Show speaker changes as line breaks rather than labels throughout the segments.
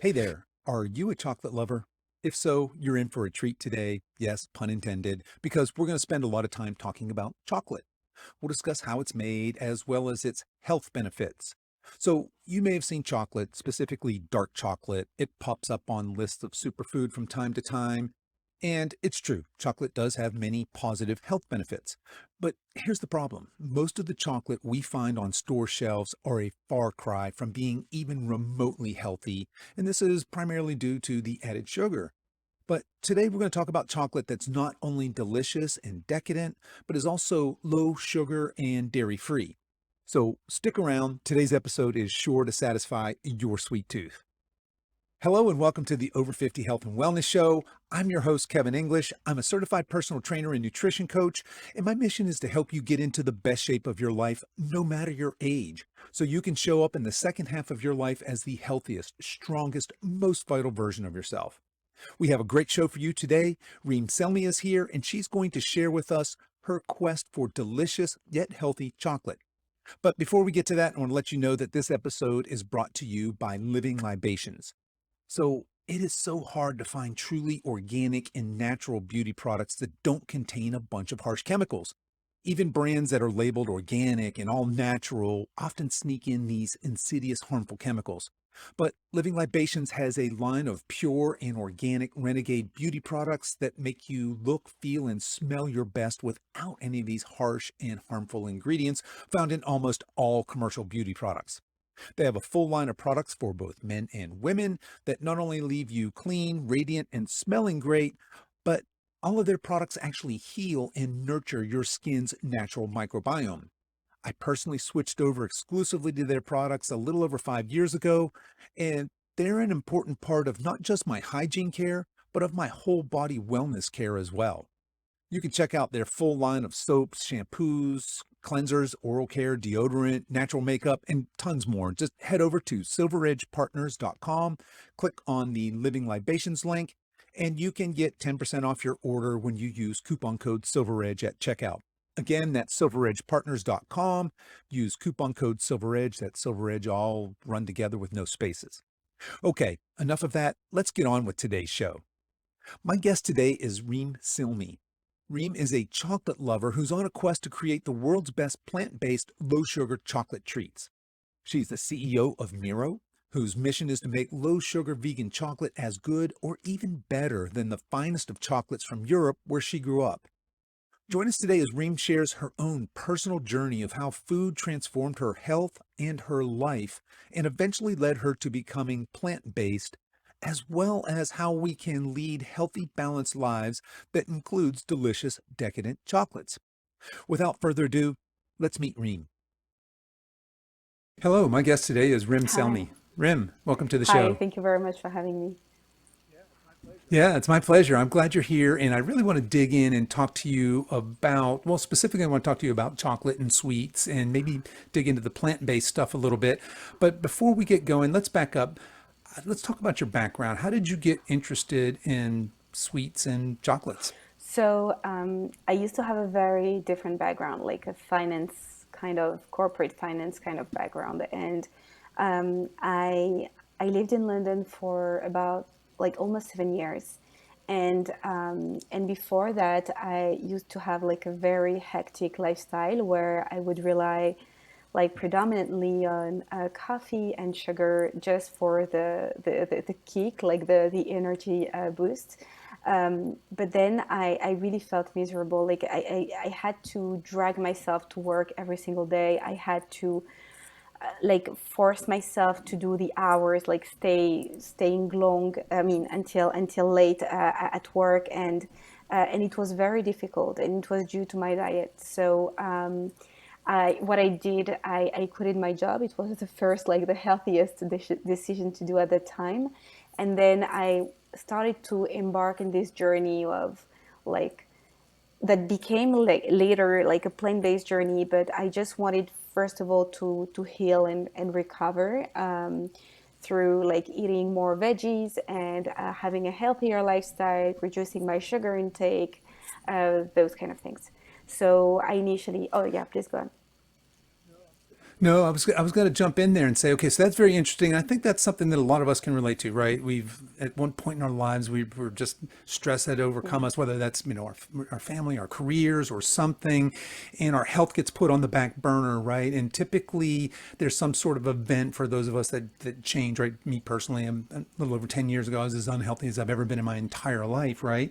Hey there, are you a chocolate lover? If so, you're in for a treat today. Yes, pun intended, because we're going to spend a lot of time talking about chocolate. We'll discuss how it's made as well as its health benefits. So, you may have seen chocolate, specifically dark chocolate. It pops up on lists of superfood from time to time. And it's true, chocolate does have many positive health benefits. But here's the problem. Most of the chocolate we find on store shelves are a far cry from being even remotely healthy, and this is primarily due to the added sugar. But today we're going to talk about chocolate that's not only delicious and decadent, but is also low sugar and dairy free. So stick around. Today's episode is sure to satisfy your sweet tooth. Hello and welcome to the Over 50 Health and Wellness Show. I'm your host, Kevin English. I'm a certified personal trainer and nutrition coach, and my mission is to help you get into the best shape of your life, no matter your age, so you can show up in the second half of your life as the healthiest, strongest, most vital version of yourself. We have a great show for you today. Rym Selmi is here, and she's going to share with us her quest for delicious yet healthy chocolate. But before we get to that, I want to let you know that this episode is brought to you by Living Libations. So it is so hard to find truly organic and natural beauty products that don't contain a bunch of harsh chemicals. Even brands that are labeled organic and all natural often sneak in these insidious harmful chemicals. But Living Libations has a line of pure and organic renegade beauty products that make you look, feel, and smell your best without any of these harsh and harmful ingredients found in almost all commercial beauty products. They have a full line of products for both men and women that not only leave you clean, radiant, and smelling great, but all of their products actually heal and nurture your skin's natural microbiome. I personally switched over exclusively to their products a little over 5 years ago, and they're an important part of not just my hygiene care, but of my whole body wellness care as well. You can check out their full line of soaps, shampoos, cleansers, oral care, deodorant, natural makeup, and tons more. Just head over to silveredgepartners.com, click on the Living Libations link, and you can get 10% off your order when you use coupon code SilverEdge at checkout. Again, that's silveredgepartners.com. Use coupon code SilverEdge. That's SilverEdge all run together with no spaces. Okay, enough of that. Let's get on with today's show. My guest today is Rym Selmi. Rym is a chocolate lover who's on a quest to create the world's best plant-based, low-sugar chocolate treats. She's the CEO of Miro, whose mission is to make low-sugar vegan chocolate as good or even better than the finest of chocolates from Europe, where she grew up. Join us today as Rym shares her own personal journey of how food transformed her health and her life and eventually led her to becoming plant-based, as well as how we can lead healthy, balanced lives that includes delicious, decadent chocolates. Without further ado, let's meet Rym. Hello, my guest today is Rym
Hi.
Selmi. Rym, welcome to the
Hi,
show.
thank you very much for having me.
Yeah, it's my pleasure. I'm glad you're here. And I really want to dig in and talk to you about, well, specifically, I want to talk to you about chocolate and sweets and maybe dig into the plant-based stuff a little bit. But before we get going, let's back up. Let's talk about your background. How did you get interested in sweets and chocolates?
I used to have a very different background, like a finance kind of corporate finance kind of background, and I lived in London for about like almost 7 years, and before that, I used to have like a very hectic lifestyle where I would rely like predominantly on coffee and sugar just for the kick, like the energy boost. But then I really felt miserable. Like I had to drag myself to work every single day. I had to like force myself to do the hours, like staying long. I mean, until late at work, and it was very difficult, and it was due to my diet. What I did, I quitted my job. It was the first, like the healthiest decision to do at the time. And then I started to embark in this journey of like that became like later like a plant-based journey. But I just wanted first of all to heal and recover through like eating more veggies and having a healthier lifestyle, reducing my sugar intake, those kind of things. So I initially, oh yeah, please go on.
No, I was going to jump in there and say, okay, so that's very interesting. I think that's something that a lot of us can relate to, right? We've at one point in our lives we were just stress had overcome
Mhm.
us, whether that's our family, our careers, or something, and our health gets put on the back burner, right? And typically there's some sort of event for those of us that change, right? Me personally, I'm a little over 10 years ago, I was as unhealthy as I've ever been in my entire life, right?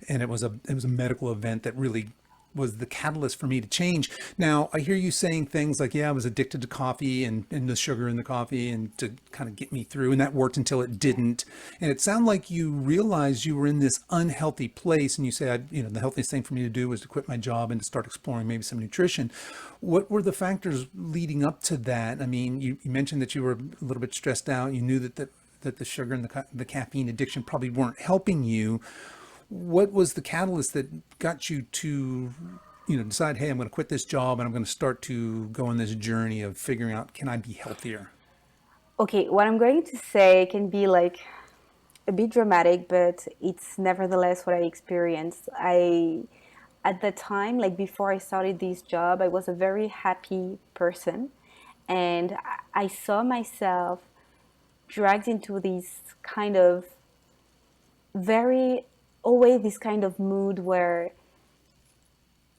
And it was a medical event that really was the catalyst for me to change. Now, I hear you saying things like, yeah, I was addicted to coffee and the sugar in the coffee and to kind of get me through. And that worked until it
Yeah.
didn't. And it sounded like you realized you were in this unhealthy place. And you said, the healthiest thing for me to do was to quit my job and to start exploring maybe some nutrition. What were the factors leading up to that? I mean, you mentioned that you were a little bit stressed out. You knew that the sugar and the caffeine addiction probably weren't helping you. What was the catalyst that got you to decide, hey, I'm going to quit this job and I'm going to start to go on this journey of figuring out, can I be healthier?
Okay, what I'm going to say can be like a bit dramatic, but it's nevertheless what I experienced. At the time, like before I started this job, I was a very happy person. And I saw myself dragged into this kind of very, always this kind of mood where,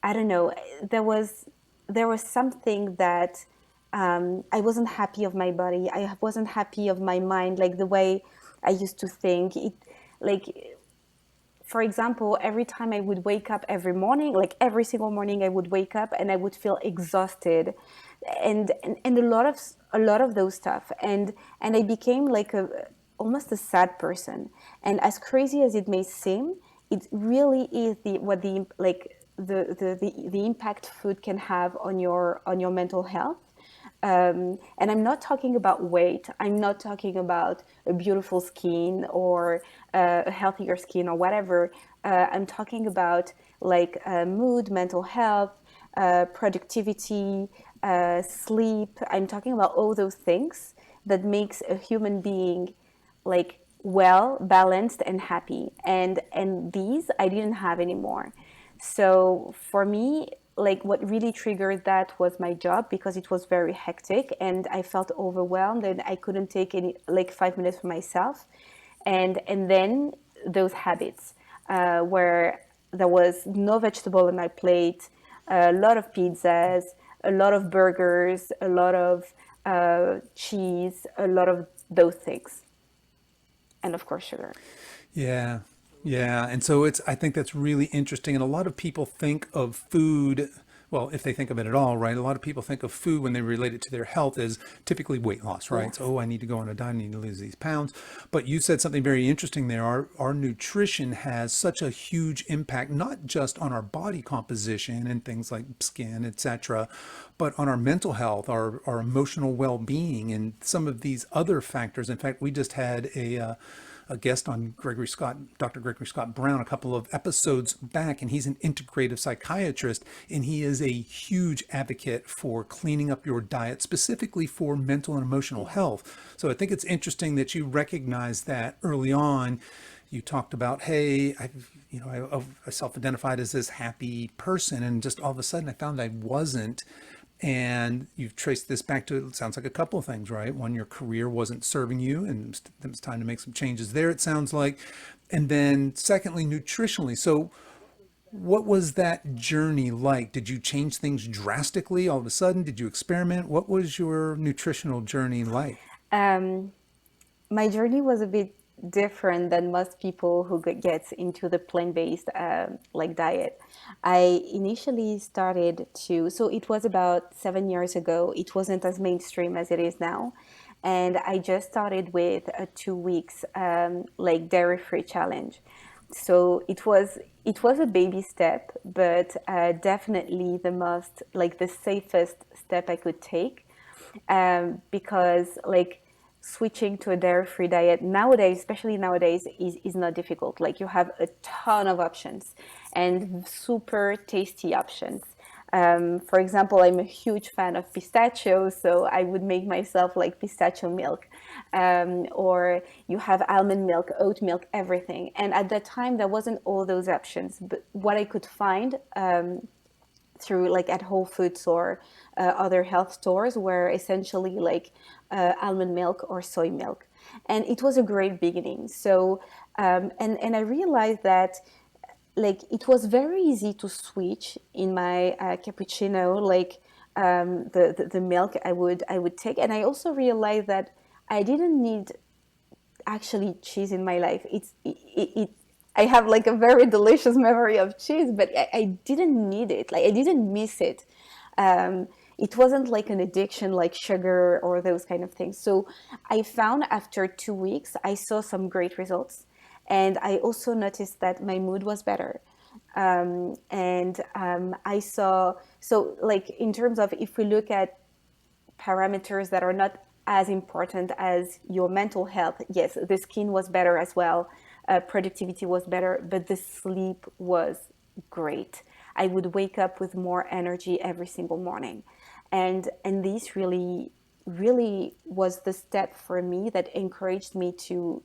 I don't know, there was, there was something that I wasn't happy of my body. I wasn't happy of my mind, like the way I used to think. Like for example, every time I would wake up every morning, like every single morning I would wake up and I would feel exhausted and a lot of those stuff. And I became like a almost a sad person. And as crazy as it may seem, it really is the what the like the impact food can have on your mental health. And I'm not talking about weight. I'm not talking about a beautiful skin or a healthier skin or whatever. I'm talking about like mood, mental health, productivity, sleep. I'm talking about all those things that makes a human being like well balanced and happy, and these I didn't have anymore. So for me, like what really triggered that was my job, because it was very hectic and I felt overwhelmed and I couldn't take any like 5 minutes for myself. And then those habits where there was no vegetable on my plate, a lot of pizzas, a lot of burgers, a lot of cheese, a lot of those things, and of course sugar.
Yeah. Yeah. And so I think that's really interesting. And a lot of people think of food, well, if they think of it at all, right? A lot of people think of food when they relate it to their health as typically weight loss, right? So,
Yes.
oh, I need to go on a diet, I need to lose these pounds. But you said something very interesting there. Our nutrition has such a huge impact, not just on our body composition and things like skin, etc., but on our mental health, our emotional well-being, and some of these other factors. In fact, we just had a guest on Dr. Gregory Scott Brown, a couple of episodes back, and he's an integrative psychiatrist, and he is a huge advocate for cleaning up your diet, specifically for mental and emotional
Mhm.
health. So I think it's interesting that you recognize that early on. You talked about, hey, I self-identified as this happy person, and just all of a sudden I found I wasn't. And you've traced this back to, it sounds like a couple of things, right? One, your career wasn't serving you, and it was time to make some changes there, it sounds like. And then, secondly, nutritionally. So, what was that journey like? Did you change things drastically all of a sudden? Did you experiment? What was your nutritional journey like?
Um, my journey was a bit different than most people who gets into the plant-based like diet. I initially started to, so it was about 7 years ago. It wasn't as mainstream as it is now, and I just started with a 2 weeks like dairy-free challenge. So it was a baby step, but definitely the most like the safest step I could take, because like switching to a dairy-free diet nowadays, especially nowadays, is not difficult. Like you have a ton of options and super tasty options. For example, I'm a huge fan of pistachio, so I would make myself like pistachio milk. Or you have almond milk, oat milk, everything. And at that time, there wasn't all those options. But what I could find through like at Whole Foods or other health stores were essentially like almond milk or soy milk, and it was a great beginning. So and I realized that like it was very easy to switch in my cappuccino, like the milk I would take, and I also realized that I didn't need actually cheese in my life. I have like a very delicious memory of cheese, but I didn't need it. Like I didn't miss it. It wasn't like an addiction like sugar or those kind of things. So I found after 2 weeks, I saw some great results. And I also noticed that my mood was better. And I saw, so like in terms of if we look at parameters that are not as important as your mental health. Yes, the skin was better as well, productivity was better, but the sleep was great. I would wake up with more energy every single morning, and this really was the step for me that encouraged me to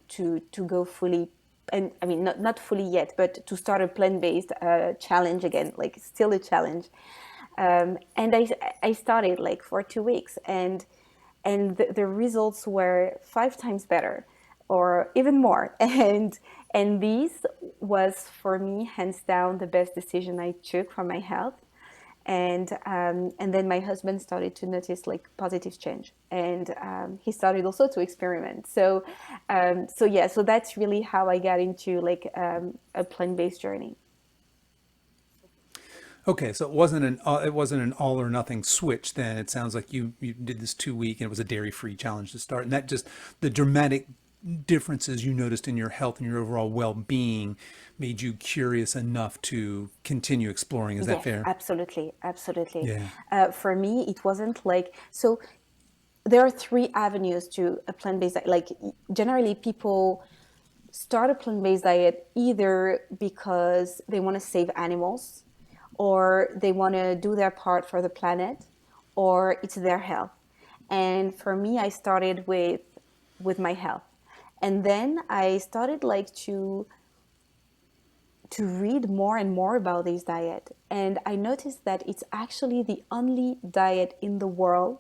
go fully. And I mean, not fully yet, but to start a plant-based challenge again, like still a challenge. And I started like for 2 weeks, and the results were 5 times better or even more. And this was for me hands down the best decision I took for my health. And then my husband started to notice like positive change, and he started also to experiment. So yeah, so that's really how I got into like a plant-based journey.
Okay, so it wasn't an all or nothing switch then. It sounds like you did this 2 week and it was a dairy free challenge to start. And that just the dramatic differences you noticed in your health and your overall well being made you curious enough to continue exploring. Is that
Yes,
fair?
absolutely, absolutely.
Yeah.
For me, it wasn't like so. There are three avenues to a plant-based diet. Like generally, people start a plant-based diet either because they want to save animals, or they want to do their part for the planet, or it's their health. And for me, I started with my health, and then I started like to read more and more about this diet. And I noticed that it's actually the only diet in the world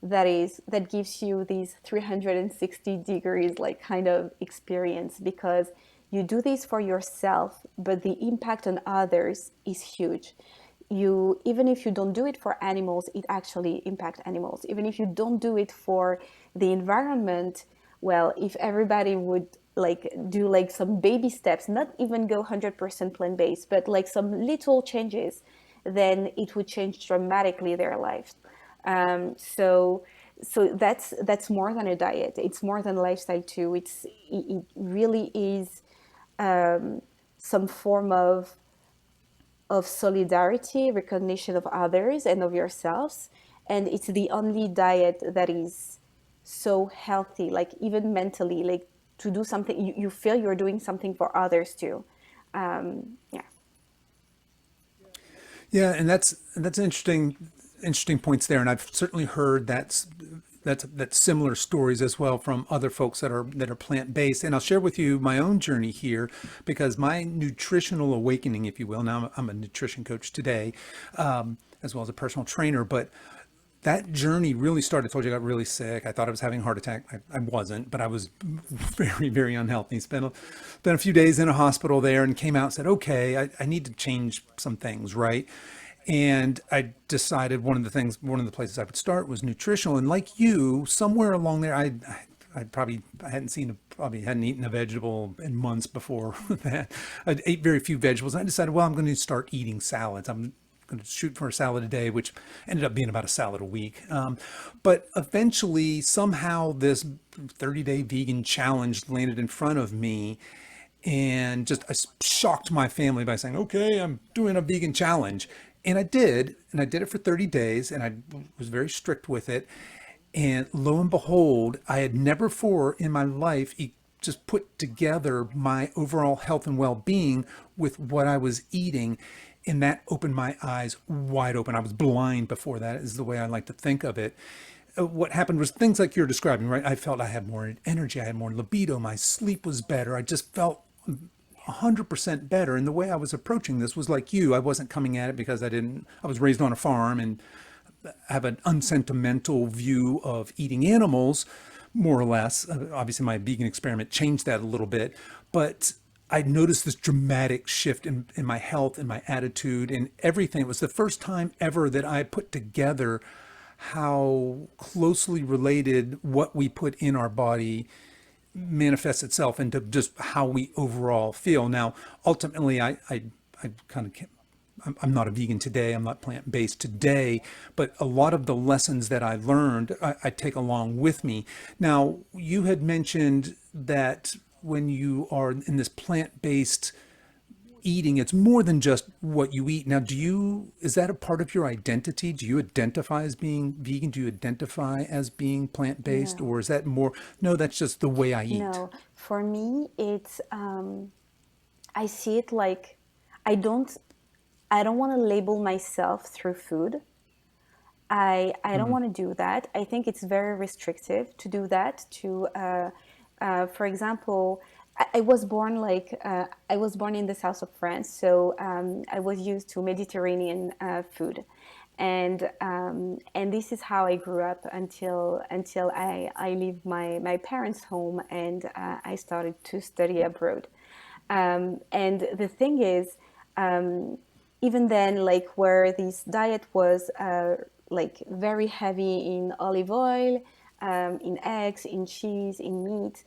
that gives you these 360 degrees like kind of experience, because you do this for yourself, but the impact on others is huge. You, even if you don't do it for animals, it actually impacts animals. Even if you don't do it for the environment, well, if everybody would like do like some baby steps, not even go 100% plant-based, but like some little changes, then it would change dramatically their lives. So that's more than a diet. It's more than lifestyle too. It really is some form of solidarity, recognition of others and of yourselves. And it's the only diet that is so healthy, like even mentally, like to do something, you feel you're doing something for others too. Yeah.
Yeah, and that's interesting points there, and I've certainly heard that's similar stories as well from other folks that are plant based. And I'll share with you my own journey here because my nutritional awakening, if you will. Now I'm a nutrition coach today, as well as a personal trainer, but that journey really started. I told you I got really sick. I thought I was having a heart attack. I wasn't, but I was very, very unhealthy. Spent a few days in a hospital there and came out and said, okay, I need to change some things, right? And I decided one of the places I would start was nutritional. And like you, somewhere along there, I probably hadn't eaten a vegetable in months before that. I ate very few vegetables. And I decided, well, I'm going to start eating salads. I'm going to shoot for a salad a day, which ended up being about a salad a week. But eventually, somehow, this 30-day vegan challenge landed in front of me, and just I shocked my family by saying, "Okay, I'm doing a vegan challenge," and I did it for 30 days, and I was very strict with it. And lo and behold, I had never before in my life just put together my overall health and well-being with what I was eating. And that opened my eyes wide open. I was blind before that, is the way I like to think of it. What happened was things like you're describing, right? I felt I had more energy, I had more libido, my sleep was better. I just felt 100% better. And the way I was approaching this was like you. I wasn't coming at it because I was raised on a farm and have an unsentimental view of eating animals, more or less. Obviously, my vegan experiment changed that a little bit, but I noticed this dramatic shift in my health and my attitude and everything. It was the first time ever that I put together how closely related what we put in our body manifests itself into just how we overall feel. Now, ultimately, I kind of I'm not a vegan today. I'm not plant-based today, but a lot of the lessons that I learned, I take along with me. Now, you had mentioned that when you are in this plant-based eating, it's more than just what you eat. Now, is that a part of your identity? Do you identify as being vegan? Do you identify as being plant-based?
No,
Or is that more, no, that's just the way I eat?
no. For me, it's I see it like I don't I don't want to label myself through food. I don't
Mm,
want to do that. I think it's very restrictive to do that. For example, I was born I was born in the south of France, so I was used to Mediterranean food, and this is how I grew up until I leave my parents' home and I started to study abroad. And the thing is, um, even then, like where this diet was like very heavy in olive oil, in eggs, in cheese, in meat,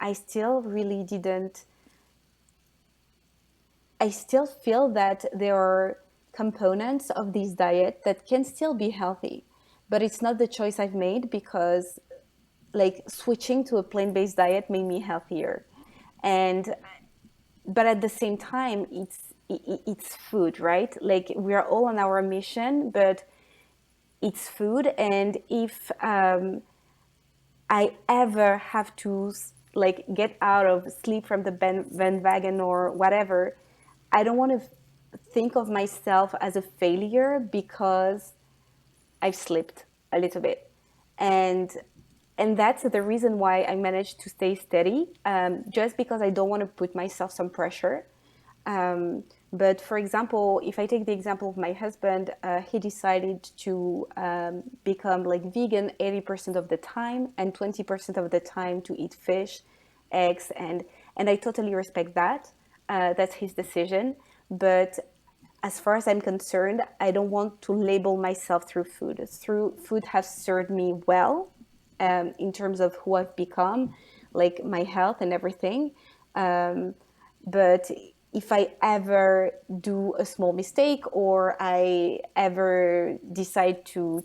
I still really didn't. I still feel that there are components of this diet that can still be healthy, but it's not the choice I've made because like switching to a plant-based diet made me healthier. And but at the same time it's food, right? Like we are all on our mission, but it's food. And if I ever have to like get out of sleep from the bandwagon or whatever, I don't want to think of myself as a failure because I've slipped a little bit. And and that's the reason why I managed to stay steady, just because I don't want to put myself some pressure. But for example, if I take the example of my husband, he decided to become like vegan 80% of the time and 20% of the time to eat fish, eggs, and I totally respect that. That's his decision. But as far as I'm concerned, I don't want to label myself through food. Through food has served me well, in terms of who I've become, like my health and everything. Um, but if I ever do a small mistake or I ever decide to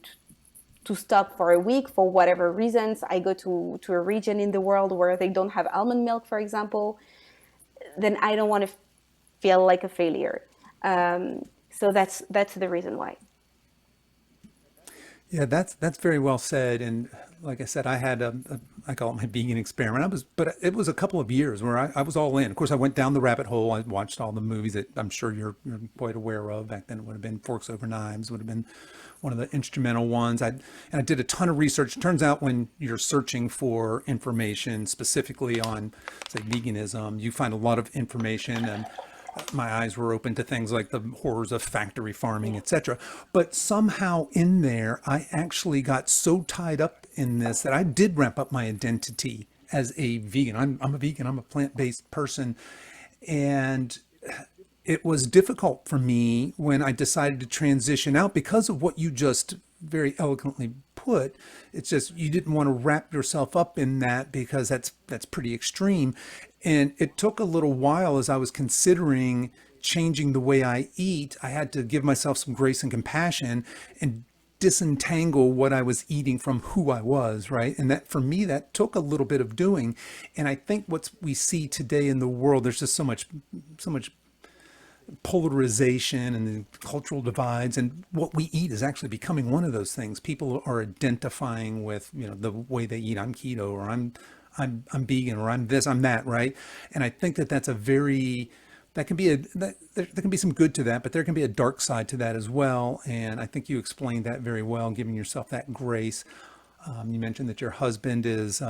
stop for a week for whatever reasons, I go to a region in the world where they don't have almond milk, for example, then I don't want to feel like a failure. So that's the reason why.
yeah, that's very well said. And like I said, I had I call it my vegan experiment. But it was a couple of years where I was all in. Of course, I went down the rabbit hole. I watched all the movies that I'm sure you're quite aware of. Back then, it would have been Forks Over Knives, would have been one of the instrumental ones. I did a ton of research. It turns out when you're searching for information specifically on, say, veganism, you find a lot of information. And my eyes were open to things like the horrors of factory farming,
Yeah.
etc. But somehow in there, I actually got so tied up in this that I did ramp up my identity as a vegan. I'm a vegan. I'm a plant-based person, and it was difficult for me when I decided to transition out because of what you just very eloquently put. It's just you didn't want to wrap yourself up in that because that's pretty extreme. And it took a little while as I was considering changing the way I eat. I had to give myself some grace and compassion and disentangle what I was eating from who I was, right? And that for me, that took a little bit of doing. And I think what we see today in the world, there's just so much polarization and the cultural divides, and what we eat is actually becoming one of those things. People are identifying with, the way they eat. I'm keto, or I'm vegan, or I'm this, I'm that, right? And I think that that's a very that can be there can be some good to that, but there can be a dark side to that as well. And I think you explained that very well, giving yourself that grace. You mentioned that your husband is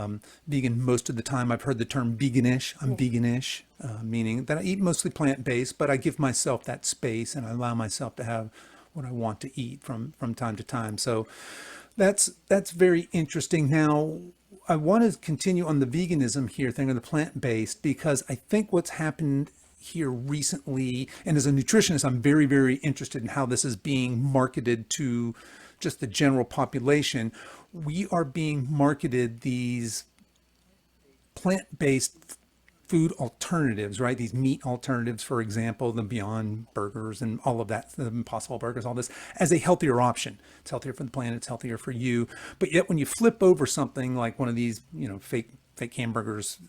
vegan most of the time. I've heard the term veganish. I'm
Yes.
veganish, meaning that I eat mostly plant-based, but I give myself that space and I allow myself to have what I want to eat from time to time. So that's very interesting. Now, I want to continue on the veganism here thing or the plant-based because I think what's happened here recently, and as a nutritionist, I'm very, very interested in how this is being marketed to just the general population. We are being marketed these plant-based food alternatives, right? These meat alternatives, for example, the Beyond Burgers and all of that, the Impossible Burgers, all this as a healthier option. It's healthier for the planet, it's healthier for you. But yet when you flip over something like one of these, fake hamburgers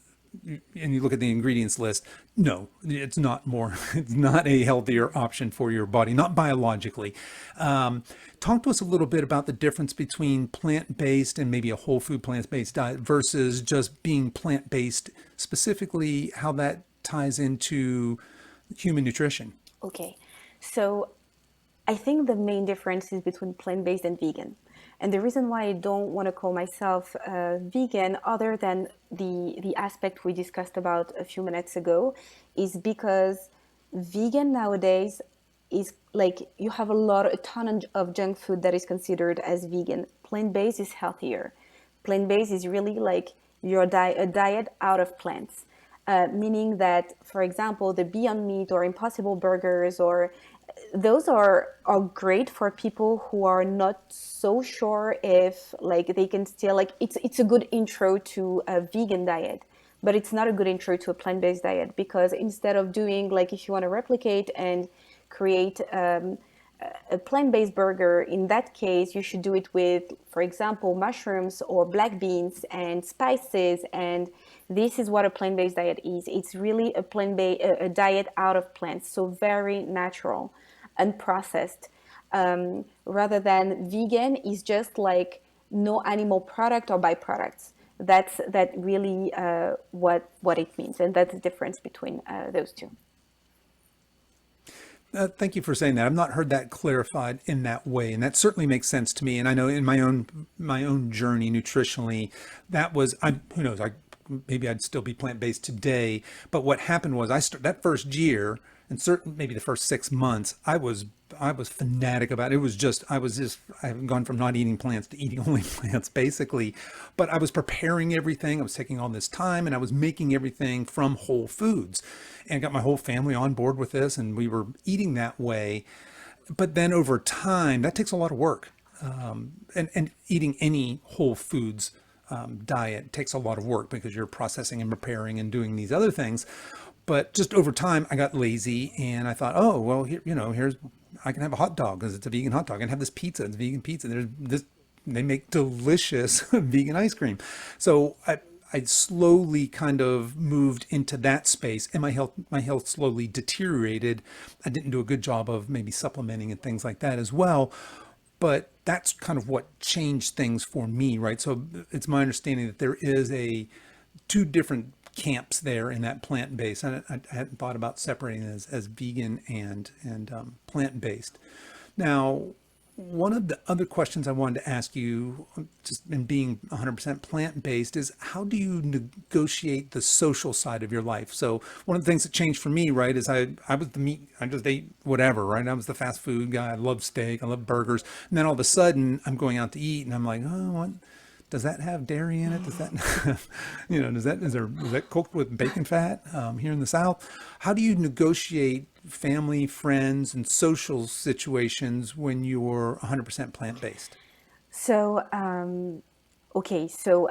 and you look at the ingredients list, no, it's not more, it's not a healthier option for your body, not biologically. Talk to us a little bit about the difference between plant-based and maybe a whole food plant-based diet versus just being plant-based, specifically how that ties into human nutrition.
Okay. So I think the main difference is between plant-based and vegan. And the reason why I don't want to call myself vegan, other than the aspect we discussed about a few minutes ago, is because vegan nowadays is like you have a ton of junk food that is considered as vegan. Plant-based is healthier. Plant-based is really like a diet out of plants. Meaning that, for example, the Beyond Meat or Impossible Burgers or those are great for people who are not so sure if like they can still like it's a good intro to a vegan diet, but it's not a good intro to a plant-based diet because instead of doing like if you want to replicate and create a plant-based burger, in that case you should do it with, for example, mushrooms or black beans and spices. And this is what a plant-based diet is. It's really a plant-based a diet out of plants, so very natural, unprocessed, rather than vegan is just like no animal product or byproducts. That really what it means, and that's the difference between those two.
Thank you for saying that. I've not heard that clarified in that way, and that certainly makes sense to me. And I know in my own journey nutritionally, that was who knows, maybe I'd still be plant based today. But what happened was that first year, and certain maybe the first 6 months, I was fanatic about it. It was just I have gone from not eating plants to eating only plants basically. But I was preparing everything. I was taking all this time and I was making everything from whole foods and got my whole family on board with this and we were eating that way. But then over time, that takes a lot of work. And eating any whole foods diet takes a lot of work because you're processing and preparing and doing these other things. But just over time, I got lazy and I thought, oh, well, here's, I can have a hot dog because it's a vegan hot dog. I can have this pizza, it's a vegan pizza. There's this, they make delicious vegan ice cream. So I slowly kind of moved into that space and my health slowly deteriorated. I didn't do a good job of maybe supplementing and things like that as well. But that's kind of what changed things for me, right? So it's my understanding that there is a two different camps there in that plant based. I hadn't thought about separating it as vegan and plant based. Now, one of the other questions I wanted to ask you, just in being 100% plant based, is how do you negotiate the social side of your life? So one of the things that changed for me, right, is I was the meat, I just ate whatever, right? I was the fast food guy. I love steak, I love burgers, and then all of a sudden I'm going out to eat, and I'm like, oh, what? Does that have dairy in it? Does that, is that cooked with bacon fat here in the South? How do you negotiate family, friends, and social situations when you're 100% plant-based?
So okay, so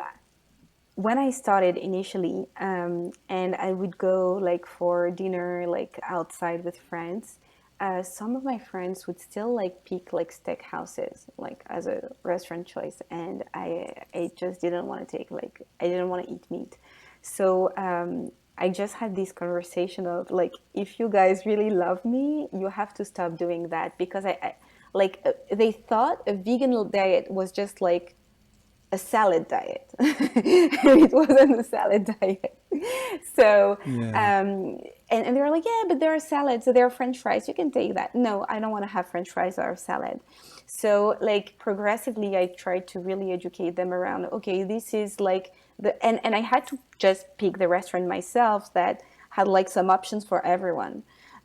when I started initially, and I would go like for dinner, like outside with friends, some of my friends would still like pick like steak houses, like as a restaurant choice, and I just didn't want to take like I didn't want to eat meat, so I just had this conversation of like, if you guys really love me, you have to stop doing that because they thought a vegan diet was just like a salad diet. And it wasn't a salad diet. So,
Yeah.
and they were like, yeah, but there are salads, so there are French fries. You can take that. No, I don't want to have French fries or a salad. So, like, progressively, I tried to really educate them around, okay, this is like and I had to just pick the restaurant myself that had like some options for everyone.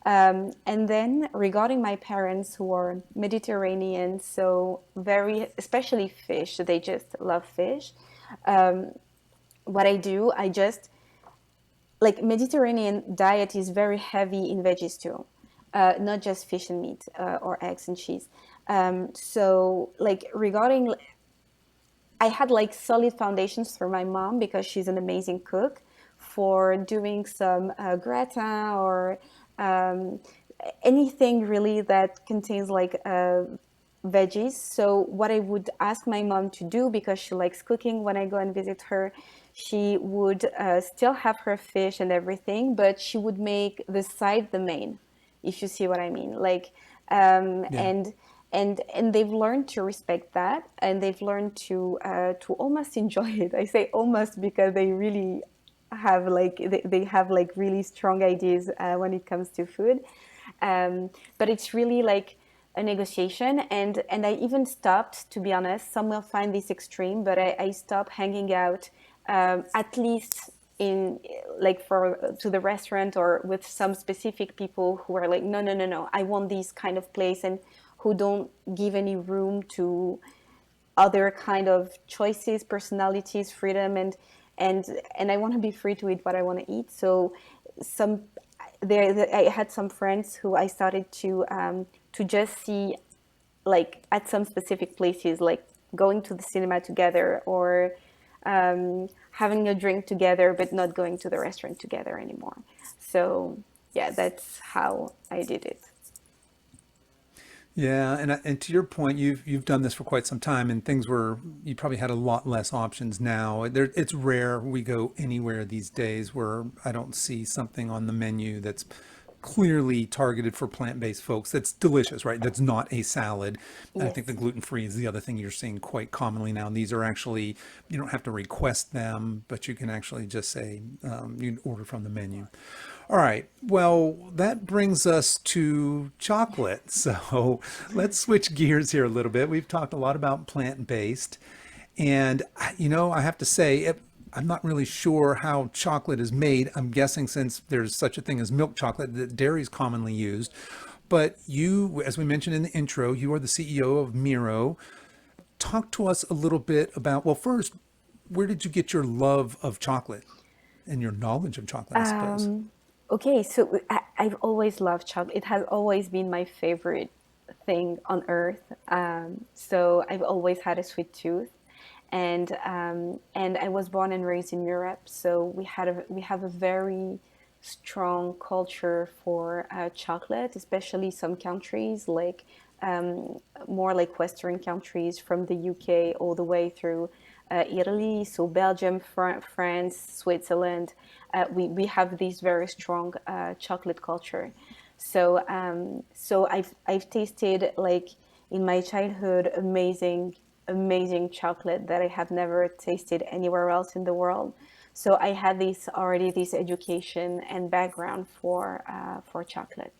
And then regarding my parents who are Mediterranean, so very, especially fish, they just love fish. What I do, I just like Mediterranean diet is very heavy in veggies too, not just fish and meat or eggs and cheese. So like regarding, I had like solid foundations for my mom because she's an amazing cook for doing some gratin or um, anything really that contains like veggies. So what I would ask my mom to do, because she likes cooking when I go and visit her, she would still have her fish and everything, but she would make the side the main, if you see what I mean. Like,
Yeah.
and they've learned to respect that, and they've learned to almost enjoy it. I say almost because they really have like they have like really strong ideas when it comes to food. But it's really like a negotiation, and I even stopped, to be honest. Some will find this extreme, but I stopped hanging out at least in like for to the restaurant or with some specific people who are like, no, no, no, no, I want this kind of place, and who don't give any room to other kind of choices, personalities, freedom, and and I want to be free to eat what I want to eat. So some I had some friends who I started to just see like at some specific places, like going to the cinema together or having a drink together, but not going to the restaurant together anymore. So yeah, that's how I did it.
Yeah, and to your point, you've done this for quite some time, and things were you probably had a lot less options now. It's rare we go anywhere these days where I don't see something on the menu that's clearly targeted for plant-based folks. That's delicious, right? That's not a salad. And I think the
Yes.
gluten-free is the other thing you're seeing quite commonly now. These are actually you don't have to request them, but you can actually just say you can order from the menu. All right. Well, that brings us to chocolate. So let's switch gears here a little bit. We've talked a lot about plant-based. And, I have to say, I'm not really sure how chocolate is made. I'm guessing since there's such a thing as milk chocolate, that dairy is commonly used. But you, as we mentioned in the intro, you are the CEO of Miro. Talk to us a little bit about, well, first, where did you get your love of chocolate and your knowledge of chocolate, I suppose?
Um, okay, so I've always loved chocolate. It has always been my favorite thing on earth. So I've always had a sweet tooth, and I was born and raised in Europe. So we have a very strong culture for chocolate, especially some countries like more like Western countries from the UK all the way through Italy, so Belgium, France, Switzerland. We have this very strong chocolate culture. So I've tasted like in my childhood amazing chocolate that I have never tasted anywhere else in the world. So I had this education and background for chocolate.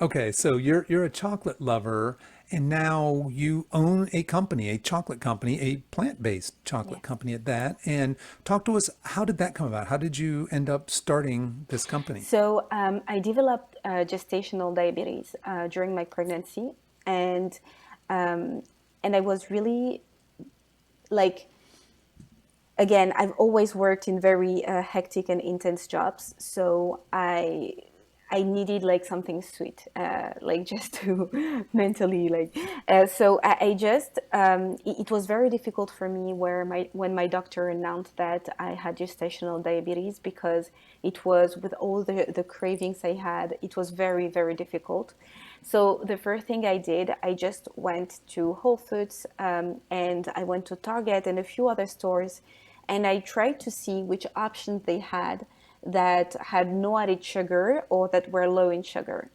Okay, so you're a chocolate lover, and now you own a company, a chocolate company, a plant-based chocolate
Yes.
company at that. And talk to us, how did that come about? How did you end up starting this company?
So I developed gestational diabetes during my pregnancy, and um, and I was really like, again, I've always worked in very hectic and intense jobs, so I needed like something sweet, like just to mentally like. So I just it was very difficult for me where my when my doctor announced that I had gestational diabetes, because it was with all the cravings I had, it was very difficult. So the first thing I did, I just went to Whole Foods, and I went to Target and a few other stores, and I tried to see which options they had that had no added sugar or that were low in sugar.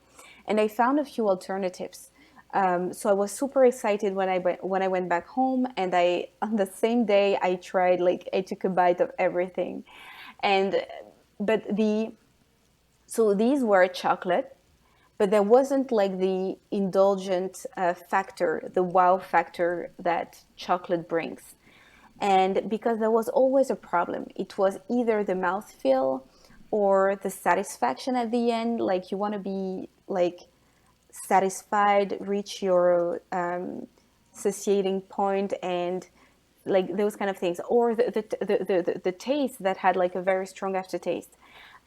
And I found a few alternatives. So I was super excited when I went back home, and I on the same day I tried, like, I took a bite of everything, and but so these were chocolate, but there wasn't like the indulgent factor, the wow factor that chocolate brings. And because there was always a problem, it was either the mouthfeel or the satisfaction at the end. Like, you want to be like satisfied, reach your satiating point, and like those kind of things, or the taste that had like a very strong aftertaste.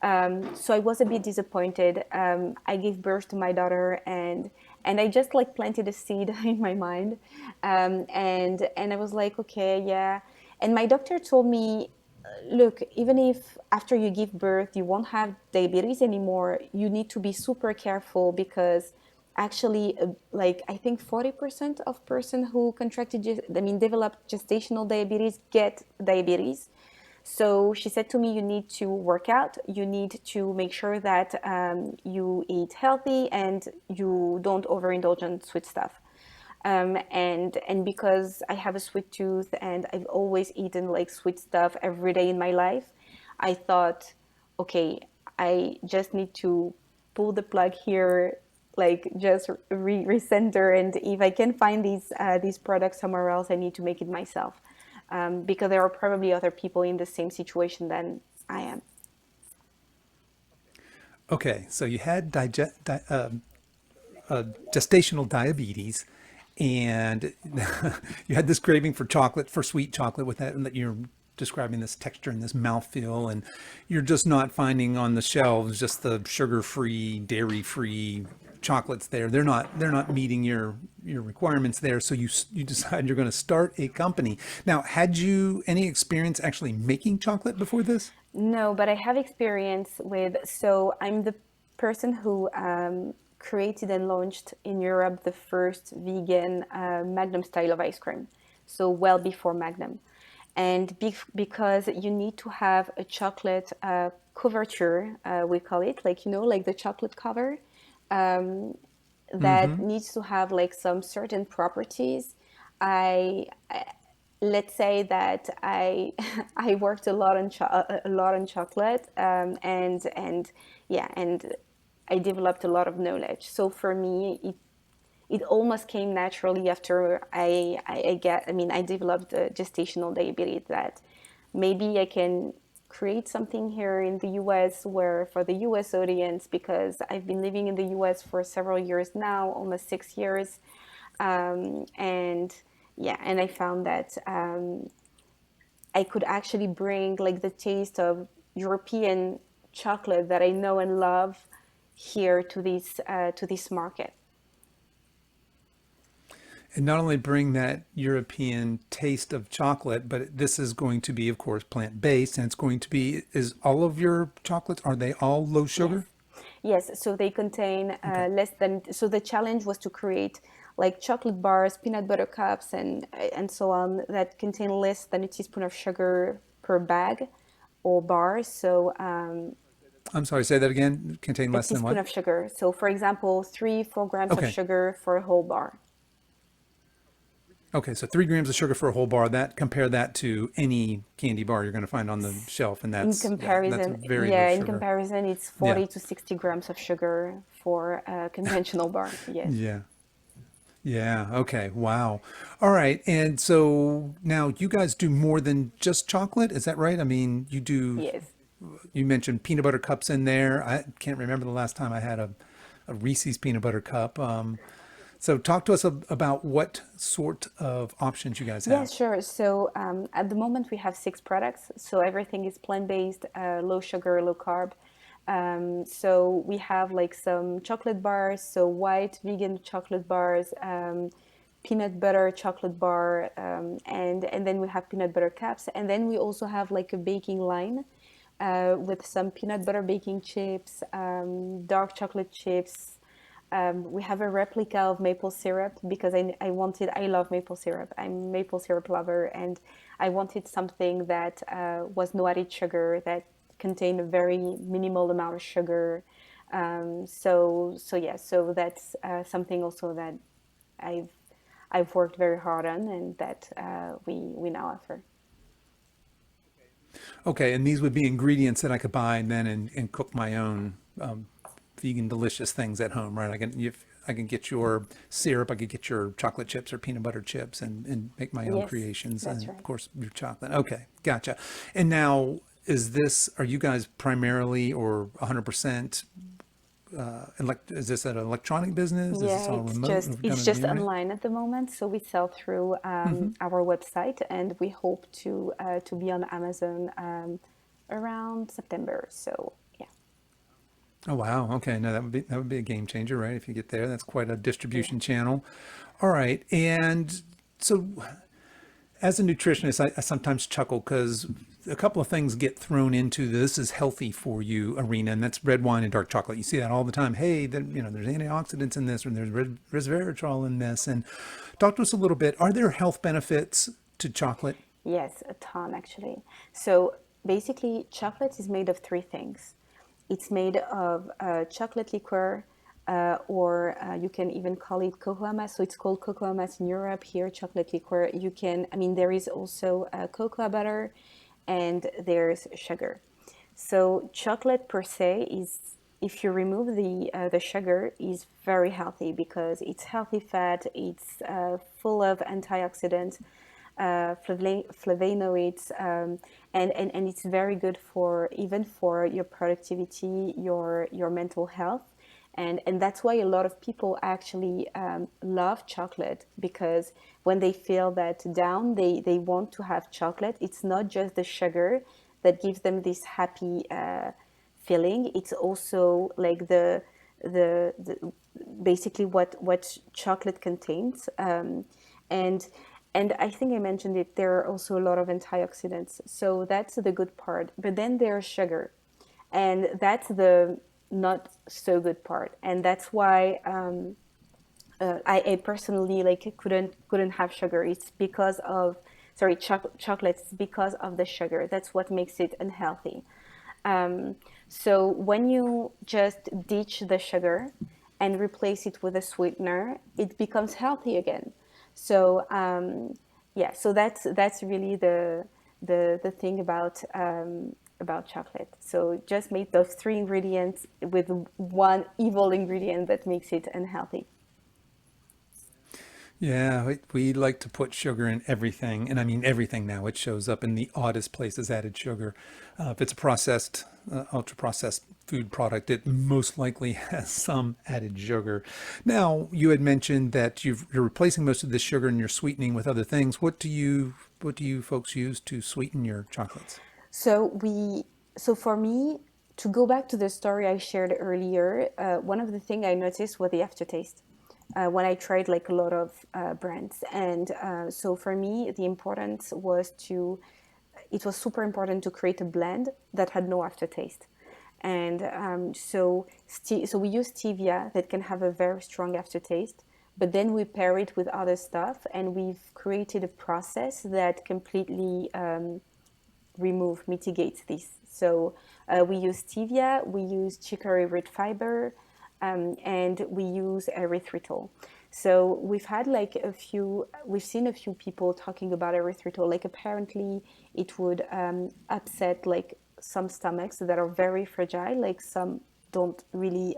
So I was a bit disappointed. I gave birth to my daughter, and I just like planted a seed in my mind, and I was like, okay, yeah. And my doctor told me, look, even if after you give birth you won't have diabetes anymore, you need to be super careful, because actually, like, I think 40% of person who developed gestational diabetes get diabetes. So she said to me, you need to work out, you need to make sure that you eat healthy and you don't overindulge on sweet stuff. And because I have a sweet tooth and I've always eaten like sweet stuff every day in my life, I thought, okay, I just need to pull the plug here, like just recenter, and if I can find these products somewhere else, I need to make it myself, because there are probably other people in the same situation than I am.
Okay, so you had gestational diabetes, and you had this craving for chocolate, for sweet chocolate, with that, and that you're describing this texture and this mouthfeel, and you're just not finding on the shelves just the sugar-free, dairy-free chocolates there. They're not meeting your requirements there. So you decide you're going to start a company. Now, had you any experience actually making chocolate before this?
No, but I have experience with, so I'm the person who created and launched in Europe the first vegan Magnum style of ice cream. So well before Magnum. And because you need to have a chocolate couverture, we call it, like, like the chocolate cover, um, that
Mm-hmm.
needs to have like some certain properties. I let's say that I I worked a lot on a lot on chocolate, and yeah, and I developed a lot of knowledge. So for me, it almost came naturally after I developed the gestational diabetes, that maybe I can create something here in the US, where for the US audience, because I've been living in the US for several years now, almost 6 years. And yeah, and I found that I could actually bring like the taste of European chocolate that I know and love here to this market.
And not only bring that European taste of chocolate, but this is going to be, of course, plant-based, and it's going to be, is all of your chocolates, are they all low
Yes.
sugar?
Yes, so they contain
Okay.
less than. So the challenge was to create like chocolate bars, peanut butter cups, and so on, that contain less than a teaspoon of sugar per bag or bar. So
I'm sorry, say that again. Contain
a
less than
teaspoon
what?
of sugar. So for example, 3 4 grams of
Okay.
sugar for a whole bar.
Okay, so 3 grams of sugar for a whole bar. That, compare that to any candy bar you're going to find on the shelf, and
In
that's
comparison,
very low
yeah, in
sugar.
comparison, it's
Yeah.
40 to 60 grams of sugar for a conventional bar. Yes,
Yeah. Yeah. Okay. Wow. All right. And so now you guys do more than just chocolate. Is that right? I mean,
yes.
you mentioned peanut butter cups in there. I can't remember the last time I had a Reese's peanut butter cup. So talk to us about what sort of options you guys
Yeah,
have.
sure. So at the moment, we have 6 products. So everything is plant-based, low sugar, low carb. So we have like some chocolate bars, so white vegan chocolate bars, peanut butter chocolate bar, and then we have peanut butter cups, and then we also have like a baking line with some peanut butter baking chips, dark chocolate chips. We have a replica of maple syrup, because I love maple syrup. I'm a maple syrup lover, and I wanted something that was no added sugar, that contained a very minimal amount of sugar. So yeah, so that's something also that I've worked very hard on, and that we now offer.
Okay, and these would be ingredients that I could buy and then and cook my own vegan delicious things at home, right? I can get your syrup, I could get your chocolate chips or peanut butter chips and make my own
Yes,
creations,
that's
and of
right.
course your chocolate. Okay, gotcha. And now, are you guys primarily or 100% is this an electronic business? Is
Yeah,
this all remote? Have you done
it's
it
just
internet?
online at the moment. So we sell through our website, and we hope to be on Amazon around September. So yeah,
Oh wow. Okay. No, that would be a game changer, right? If you get there, that's quite a
yeah,
distribution channel. All right. And so as a nutritionist, I sometimes chuckle because a couple of things get thrown into this is healthy for you arena, and that's red wine and dark chocolate. You see that all the time. Hey, there's antioxidants in this, or there's resveratrol in this. And talk to us a little bit. Are there health benefits to chocolate?
yes, a ton actually. So basically, chocolate is made of three things. It's made of chocolate liqueur, or you can even call it cocoa mass. So it's called cocoa mass in Europe. Here, chocolate liqueur. You can, I mean, there is also cocoa butter, and there's sugar. So chocolate per se is, if you remove the sugar, is very healthy because it's healthy fat. It's full of antioxidants, flavonoids, and it's very good for even for your productivity, your mental health. And that's why a lot of people actually love chocolate, because when they feel that down, they want to have chocolate. It's not just the sugar that gives them this happy feeling. It's also like the basically what chocolate contains. And and I think I mentioned it, there are also a lot of antioxidants. So that's the good part. But then there's sugar, and that's the not so good part. And that's why I personally like couldn't have sugar. It's because of, sorry, chocolate. It's because of the sugar. That's what makes it unhealthy. Um, so when you just ditch the sugar and replace it with a sweetener, it becomes healthy again. So yeah, so that's really the thing about chocolate. So just make those three ingredients with one evil ingredient that makes it unhealthy.
Yeah, we like to put sugar in everything, and I mean everything now. It shows up in the oddest places added sugar. If it's a processed, ultra processed food product, it most likely has some added sugar. Now, you had mentioned that you're replacing most of this sugar and you're sweetening with other things. What do you folks use to sweeten your chocolates?
So we, so for me, to go back to the story I shared earlier, one of the things I noticed was the aftertaste when I tried like a lot of brands. And so for me, the importance was to, it was super important to create a blend that had no aftertaste. And so we use stevia that can have a very strong aftertaste, but then we pair it with other stuff, and we've created a process that completely mitigates this. So we use stevia, we use chicory root fiber, and we use erythritol. So we've seen a few people talking about erythritol. Like apparently it would upset like some stomachs that are very fragile, like some don't really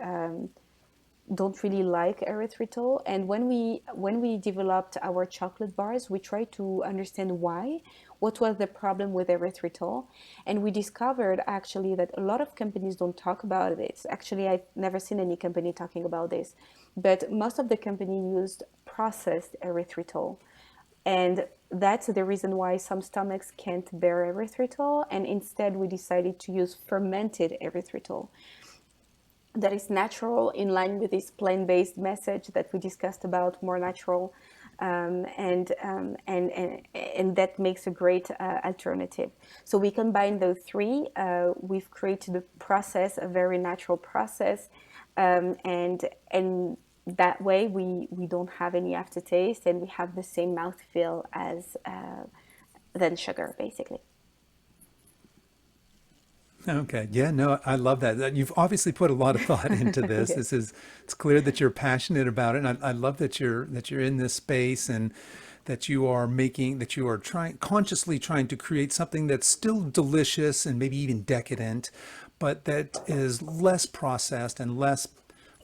don't really like erythritol. And when we developed our chocolate bars, we tried to understand why, what was the problem with erythritol. And we discovered actually that a lot of companies don't talk about this. Actually, I've never seen any company talking about this, but most of the company used processed erythritol. And that's the reason why some stomachs can't bear erythritol, and instead we decided to use fermented erythritol that is natural, in line with this plant-based message that we discussed about, more natural, and that makes a great alternative. So we combine those three. We've created a process, a very natural process, and that way we don't have any aftertaste, and we have the same mouthfeel as than sugar, basically.
Okay. Yeah, no, I love that. You've obviously put a lot of thought into this.
Yes.
It's clear that you're passionate about it. And I love that you're in this space and that you are consciously trying to create something that's still delicious and maybe even decadent, but that is less processed and less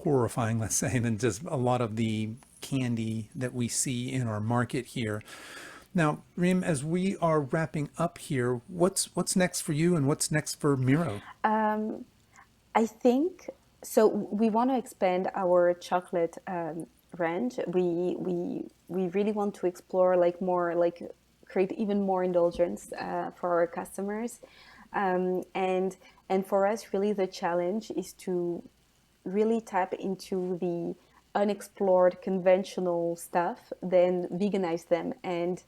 horrifying, let's say, than just a lot of the candy that we see in our market here. Now, Rym, as we are wrapping up here, what's next for you and what's next for Miro?
Um, I think so. We want to expand our chocolate range. We really want to explore like more like create even more indulgence for our customers, and for us, really the challenge is to really tap into the unexplored conventional stuff, then veganize them and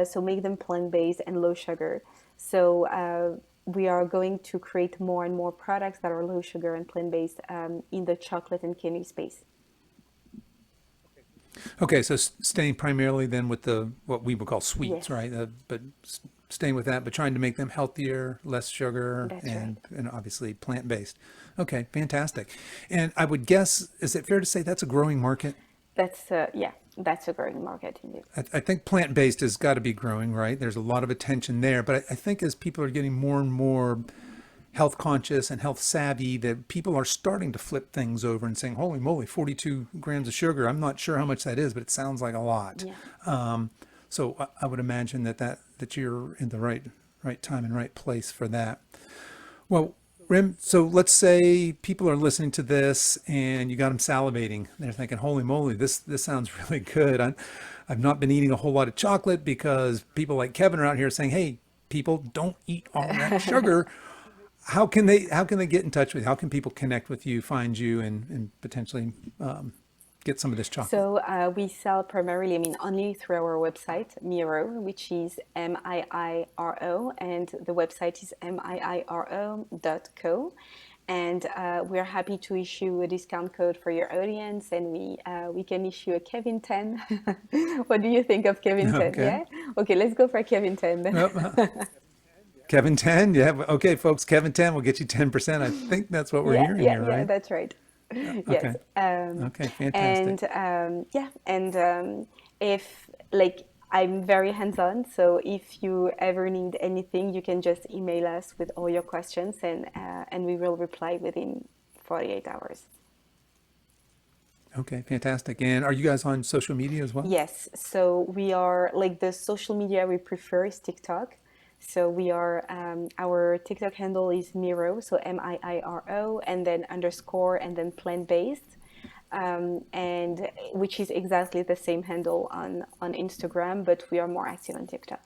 so make them plant-based and low sugar. So we are going to create more and more products that are low sugar and plant-based in the chocolate and candy space.
Okay, so staying primarily then with the what we would call sweets,
Yes,
right? But staying with that, but trying to make them healthier, less sugar,
that's right.
and obviously plant based. Okay, fantastic. And I would guess, is it fair to say that's a growing market?
That's yeah, that's a growing market indeed.
I think plant based has got to be growing, right? There's a lot of attention there, but I think as people are getting more and more health conscious and health savvy, that people are starting to flip things over and saying, holy moly, 42 grams of sugar. I'm not sure how much that is, but it sounds like a lot.
Yeah.
So I would imagine that you're in the right time and right place for that. Well, Rym, so let's say people are listening to this and you got them salivating. They're thinking, holy moly, this sounds really good. I've not been eating a whole lot of chocolate because people like Kevin are out here saying, hey, people don't eat all that sugar. How can they get in touch with you? How can people connect with you, find you, and potentially get some of this chocolate?
So we sell primarily, I mean, only through our website, Miro, which is Miro, and the website is miiro.co. And we're happy to issue a discount code for your audience, and we can issue a Kevin 10. What do you think of Kevin 10?
Okay.
Yeah? Okay, let's go for Kevin 10 then.
Yep. Kevin 10. Yeah. Okay, folks, Kevin 10 will get you 10%. I think that's what we're
Yeah,
hearing
yeah,
here,
yeah,
right?
that's right. Yes.
Okay. Okay. Fantastic.
And yeah, and if like I'm very hands-on, so if you ever need anything, you can just email us with all your questions, and we will reply within 48 hours.
Okay. Fantastic. And are you guys on social media as well?
Yes, so we are like the social media we prefer is TikTok. So we are our TikTok handle is Miro, so Miiro, and then underscore, and then plant-based, and which is exactly the same handle on Instagram, but we are more active on TikTok.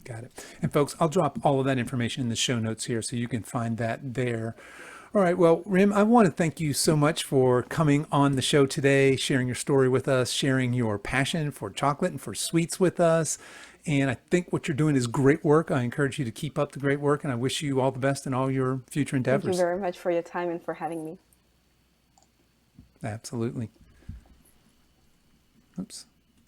Got it. And folks, I'll drop all of that information in the show notes here so you can find that there. All right. Well, Rym, I want to thank you so much for coming on the show today, sharing your story with us, sharing your passion for chocolate and for sweets with us. And I think what you're doing is great work. I encourage you to keep up the great work, and I wish you all the best in all your future
Thank you
endeavors.
very much for your time and for having me.
Absolutely. Oops.